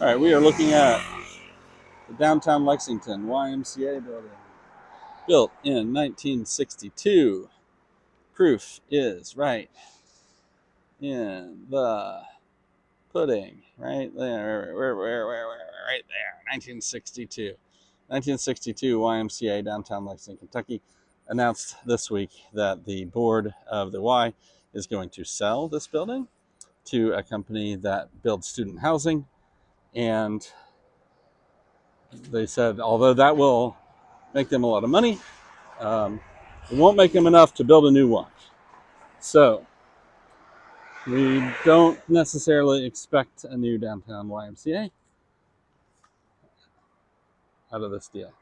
All right, we are looking at the downtown Lexington YMCA building, built in 1962. Proof is right in the pudding, right there, right there, 1962. 1962 YMCA, downtown Lexington, Kentucky, announced this week that the board of the Y is going to sell this building to a company that builds student housing. And they said, although that will make them a lot of money, um, it won't make them enough to build a new one. So we don't necessarily expect a new downtown YMCA out of this deal.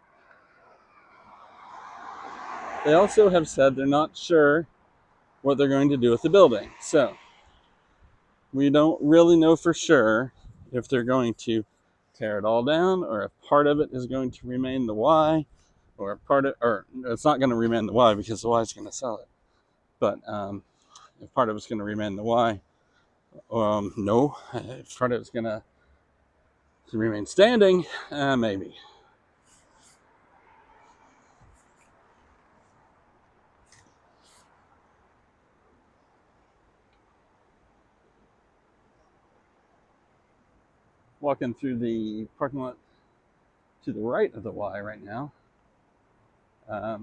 They also have said they're not sure what they're going to do with the building. So we don't really know for sure if they're going to tear it all down or if part of it is going to remain the Y, or it's not going to remain the Y because the Y is going to sell it. But if part of it's going to remain the Y, no. If part of it's going to remain standing, maybe. Walking through the parking lot to the right of the Y right now.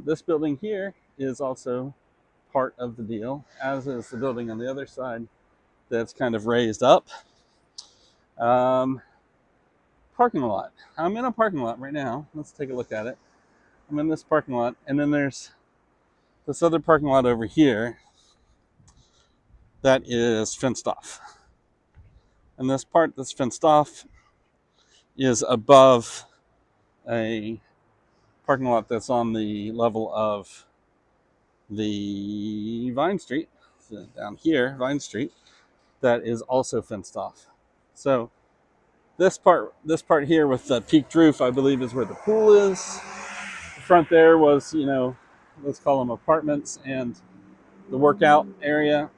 This building here is also part of the deal, as is the building on the other side that's kind of raised up. Parking lot. I'm in a parking lot right now. Let's take a look at it. I'm in this parking lot, and then there's this other parking lot over here that is fenced off. And this part that's fenced off is above a parking lot that's on the level of the Vine Street, so down here, Vine Street, that is also fenced off. So this part here with the peaked roof, I believe, is where the pool is. The front there was, let's call them apartments and the workout area.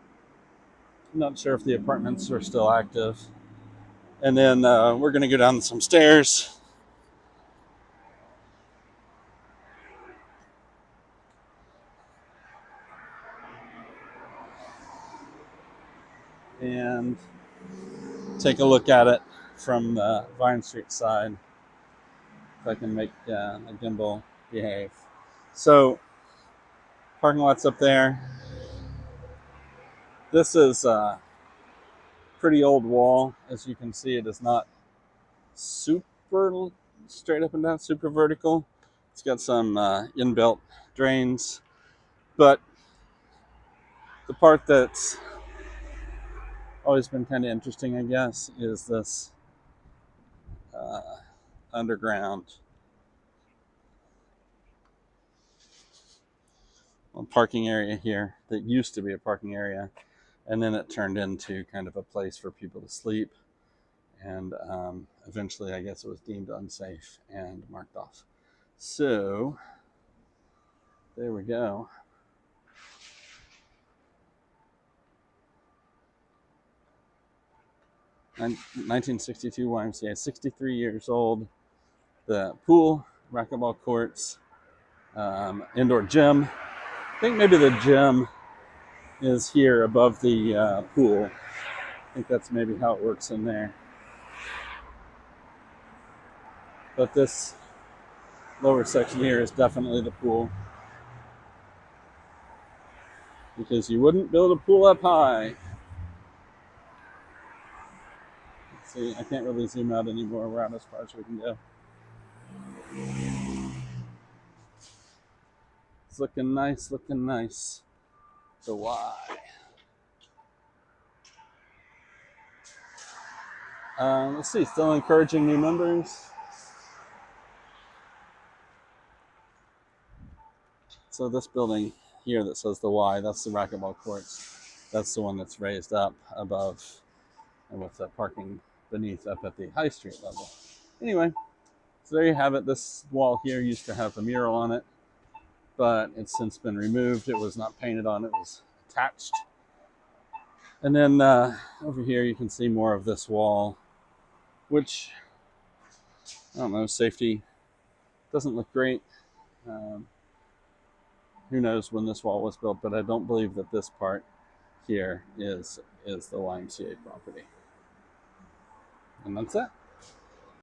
I'm not sure if the apartments are still active. And then we're going to go down some stairs. And take a look at it from the Vine Street side. If I can make a gimbal behave. So, parking lot's up there. This is a pretty old wall. As you can see, it is not super straight up and down, super vertical. It's got some inbuilt drains. But the part that's always been kind of interesting, I guess, is this underground parking area here that used to be a parking area, and then it turned into kind of a place for people to sleep, and eventually I guess it was deemed unsafe and marked off. So there we go. And 1962 YMCA, 63 years old. The pool, racquetball courts, indoor gym. I think maybe the gym is here above the pool. I think that's maybe how it works in there. But this lower section here is definitely the pool, because you wouldn't build a pool up high. Let's see, I can't really zoom out anymore. We're out as far as we can go. It's looking nice, looking nice. The Y. Let's see, still encouraging new members. So this building here that says the Y, that's the racquetball courts. That's the one that's raised up above and with the parking beneath up at the High Street level. Anyway, so there you have it. This wall here used to have a mural on it, but it's since been removed. It was not painted on, it was attached. And then over here you can see more of this wall, which I don't know, safety doesn't look great. Um, who knows when this wall was built, but I don't believe that this part here is the YMCA property. And that's it.